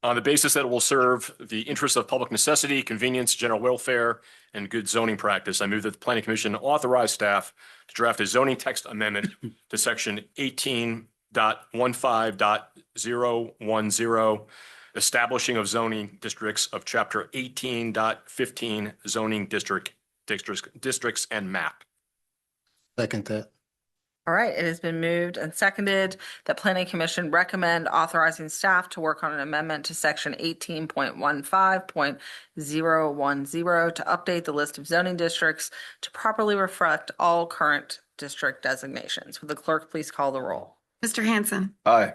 On the basis that it will serve the interests of public necessity, convenience, general welfare, and good zoning practice, I move that the Planning Commission authorize staff to draft a zoning text amendment to section 18.15.010, establishing of zoning districts of chapter 18.15 zoning districts and map. Second that. All right, it has been moved and seconded that Planning Commission recommend authorizing staff to work on an amendment to section 18.15.010 to update the list of zoning districts to properly reflect all current district designations. Would the clerk please call the roll? Mr. Hanson, Aye.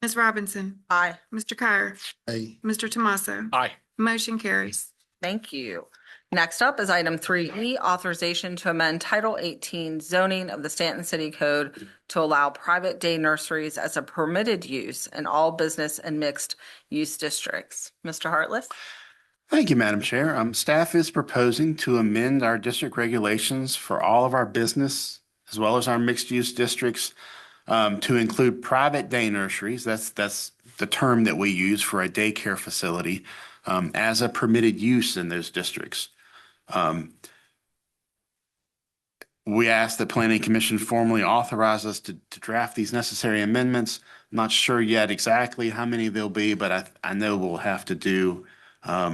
Ms. Robinson, Aye. Mr. Kyer, Aye. Mr. Tomaso. Aye. Motion carries. Thank you. Next up is item 3E, authorization to amend Title 18 zoning of the Stanton City Code to allow private day nurseries as a permitted use in all business and mixed use districts. Mr. Hartless? Thank you, Madam Chair. Staff is proposing to amend our district regulations for all of our business as well as our mixed-use districts to include private day nurseries. That's the term that we use for a daycare facility as a permitted use in those districts. We ask the Planning Commission formally authorize us to draft these necessary amendments. I'm not sure yet exactly how many there'll be, but I know we'll have to do at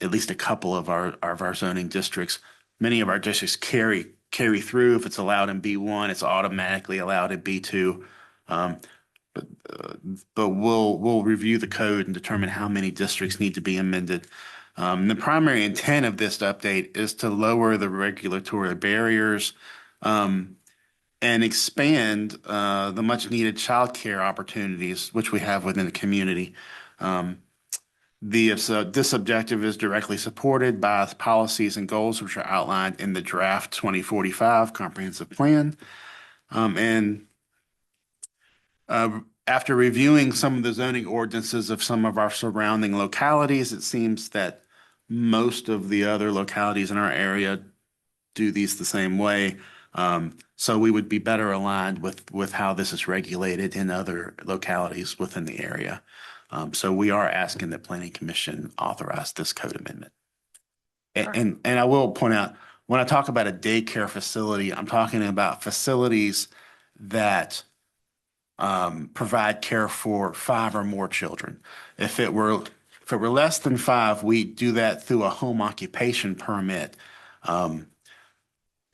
least a couple of our zoning districts. Many of our districts carry through. If it's allowed in B1, it's automatically allowed in B2. But we'll review the code and determine how many districts need to be amended. The primary intent of this update is to lower the regulatory barriers and expand the much needed childcare opportunities which we have within the community. This objective is directly supported by policies and goals which are outlined in the draft 2045 comprehensive plan. After reviewing some of the zoning ordinances of some of our surrounding localities, it seems that most of the other localities in our area do these the same way. So we would be better aligned with how this is regulated in other localities within the area. So we are asking the Planning Commission authorize this code amendment. And I will point out, when I talk about a daycare facility, I'm talking about facilities that provide care for 5 or more children. If it were less than 5, we do that through a home occupation permit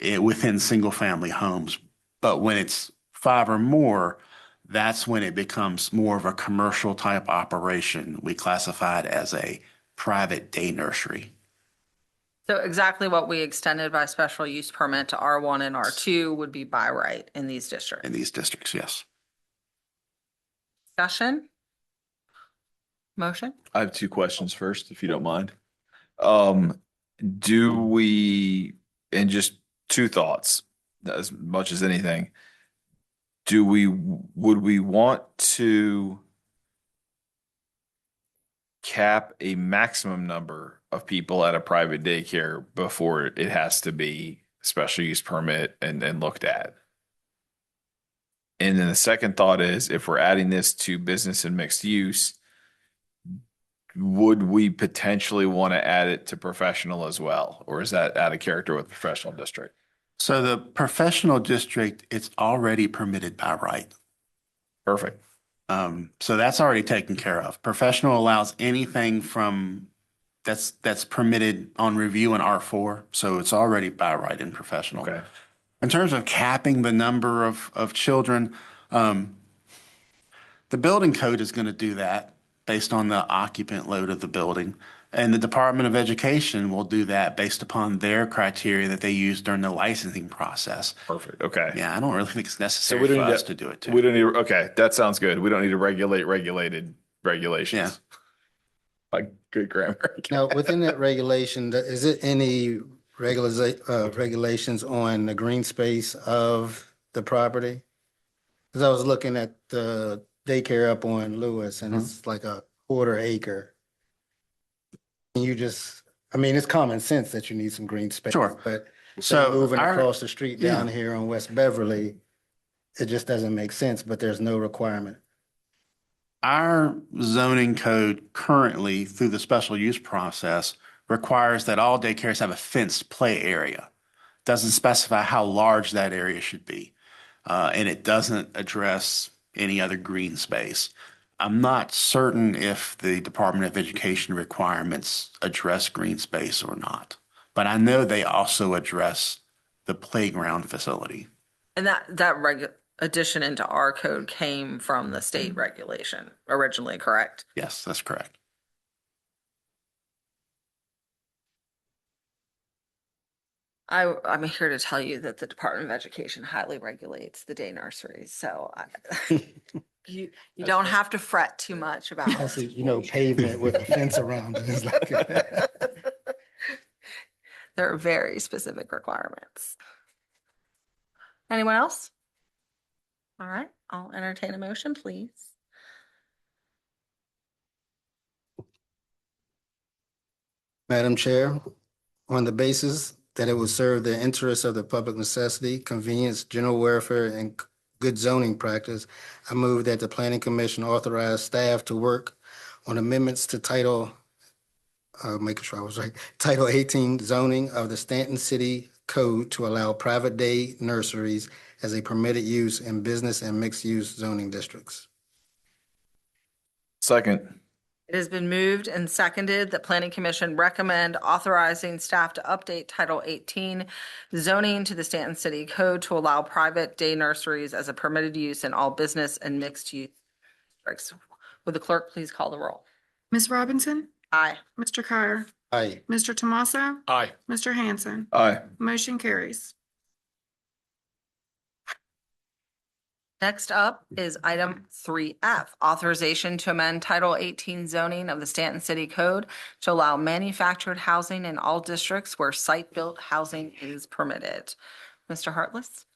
within single-family homes. But when it's 5 or more, that's when it becomes more of a commercial type operation. We classify it as a private day nursery. So exactly what we extended by special use permit to R1 and R2 would be by right in these districts. In these districts, yes. Discussion? Motion? I have 2 questions first, if you don't mind. Do we, and just 2 thoughts, as much as anything, would we want to cap a maximum number of people at a private daycare before it has to be special use permit and looked at? And then the second thought is, if we're adding this to business and mixed use, would we potentially want to add it to professional as well? Or is that out of character with professional district? So the professional district, it's already permitted by right. Perfect. So that's already taken care of. Professional allows anything from that's permitted on review in R4. So it's already by right in professional. Okay. In terms of capping the number of children, the building code is going to do that based on the occupant load of the building. And the Department of Education will do that based upon their criteria that they use during the licensing process. Perfect. Okay. Yeah, I don't really think it's So necessary we don't for need us to do it We too. don't need, okay, that sounds good. We don't need to regulate regulated regulations. Like good grammar. Now, within that regulation, is it any regulations on the green space of the property? Because I was looking at the daycare up on Lewis and it's like a quarter acre. And you just, I mean, it's common sense that you need some green space. Sure. But So moving our- across the street down here on West Beverly, it just doesn't make sense, but there's no requirement. Our zoning code currently, through the special use process, requires that all daycares have a fenced play area. Doesn't specify how large that area should be. And it doesn't address any other green space. I'm not certain if the Department of Education requirements address green space or not, but I know they also address the playground facility. And that addition into our code came from the state regulation originally, correct? Yes, that's correct. I'm here to tell you that the Department of Education highly regulates the day nurseries, so you don't have to fret too much about That's, it. you know, pavement with a fence around it. It's like- There are very specific requirements. Anyone else? All right, I'll entertain a motion, please. Madam Chair, on the basis that it will serve the interests of the public necessity, convenience, general welfare, and good zoning practice, I move that the Planning Commission authorize staff to work on amendments to making sure I was right, Title 18 zoning of the Staunton City Code to allow private day nurseries as a permitted use in business and mixed-use zoning districts. Second. It has been moved and seconded that Planning Commission recommend authorizing staff to update Title 18 zoning to the Staunton City Code to allow private day nurseries as a permitted use in all business and mixed use districts. Would the clerk please call the roll? Ms. Robinson? Aye. Mr. Carr? Aye. Mr. Tomaso? Aye. Mr. Hanson? Aye. Motion carries. Next up is item 3F, authorization to amend Title 18 zoning of the Staunton City Code to allow manufactured housing in all districts where site-built housing is permitted. Mr. Hartless?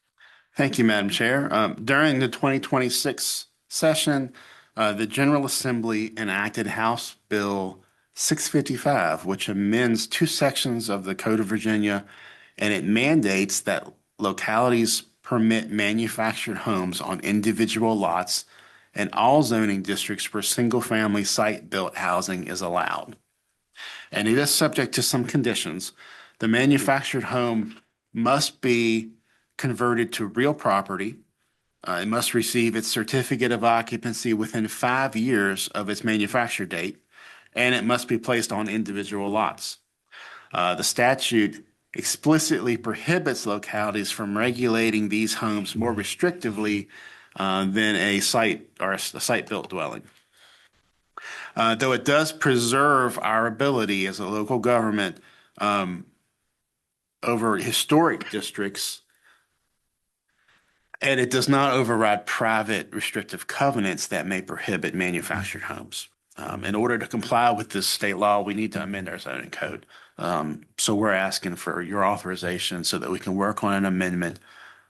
Thank you, Madam Chair. During the 2026 session, the General Assembly enacted House Bill 655, which amends two sections of the Code of Virginia, and it mandates that localities permit manufactured homes on individual lots in all zoning districts where single-family site-built housing is allowed. And it is subject to some conditions. The manufactured home must be converted to real property. It must receive its certificate of occupancy within 5 years of its manufacture date, and it must be placed on individual lots. The statute explicitly prohibits localities from regulating these homes more restrictively than a site or a site-built dwelling. Though it does preserve our ability as a local government over historic districts, and it does not override private restrictive covenants that may prohibit manufactured homes. In order to comply with this state law, we need to amend our zoning code. So we're asking for your authorization so that we can work on an amendment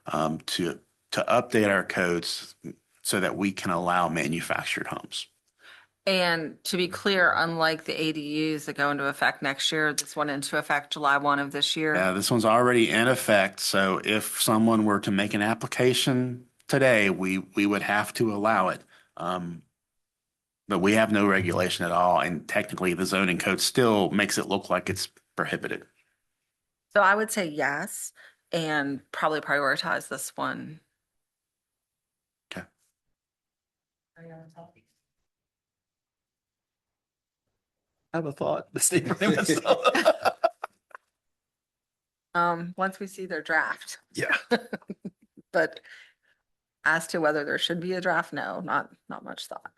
to update our codes so that we can allow manufactured homes. And to be clear, unlike the ADUs that go into effect next year, this went into effect July 1 of this year. Yeah, this one's already in effect. So if someone were to make an application today, we would have to allow it. But we have no regulation at all. And technically, the zoning code still makes it look like it's prohibited. So I would say yes, and probably prioritize this one. Okay. I have a thought. The state Once we see their draft. Yeah. But as to whether there should be a draft, no, not much thought.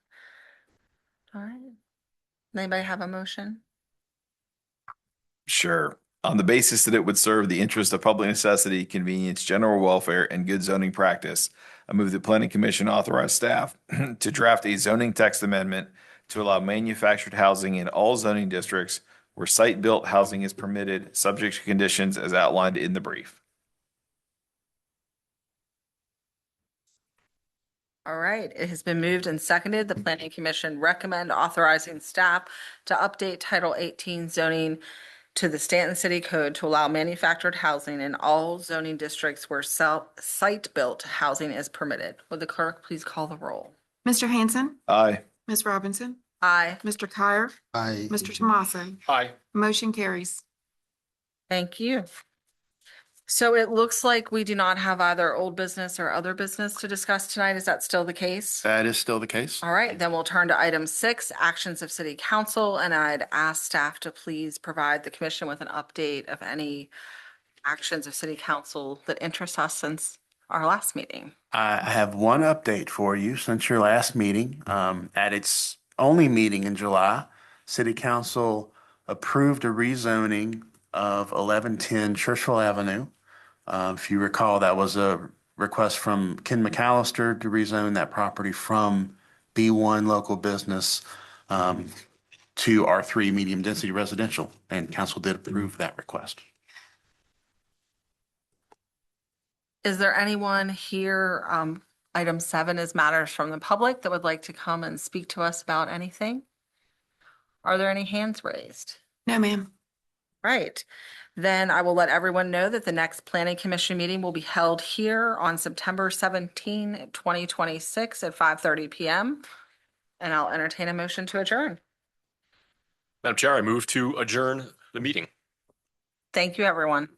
All right. Anybody have a motion? Sure. On the basis that it would serve the interest of public necessity, convenience, general welfare, and good zoning practice, I move the planning commission authorize staff to draft a zoning text amendment to allow manufactured housing in all zoning districts where site-built housing is permitted, subject to conditions as outlined in the brief. All right, it has been moved and seconded. The planning commission recommend authorizing staff to update Title 18 zoning to the Stanton City Code to allow manufactured housing in all zoning districts where site-built housing is permitted. Would the clerk please call the roll? Mr. Hanson, Aye. Ms. Robinson, Aye. Mr. Kyer, Aye. Mr. Tomaso, Aye. motion carries. Thank you. So it looks like we do not have either old business or other business to discuss tonight. Is that still the case? That is still the case. All right, then we'll turn to item 6, actions of city council, and I'd ask staff to please provide the commission with an update of any actions of city council that interest us since our last meeting. I have one update for you since your last meeting. At its only meeting in July, City Council approved a rezoning of 1110 Churchill Avenue. If you recall, that was a request from Ken McAllister to rezone that property from B1 local business to R3 medium density residential, and council did approve that request. Is there anyone here, item 7 is matters from the public that would like to come and speak to us about anything? Are there any hands raised? No, ma'am. Right. Then I will let everyone know that the next planning commission meeting will be held here on September 17, 2026 at 5:30 PM. And I'll entertain a motion to adjourn. Madam Chair, I move to adjourn the meeting. Thank you, everyone.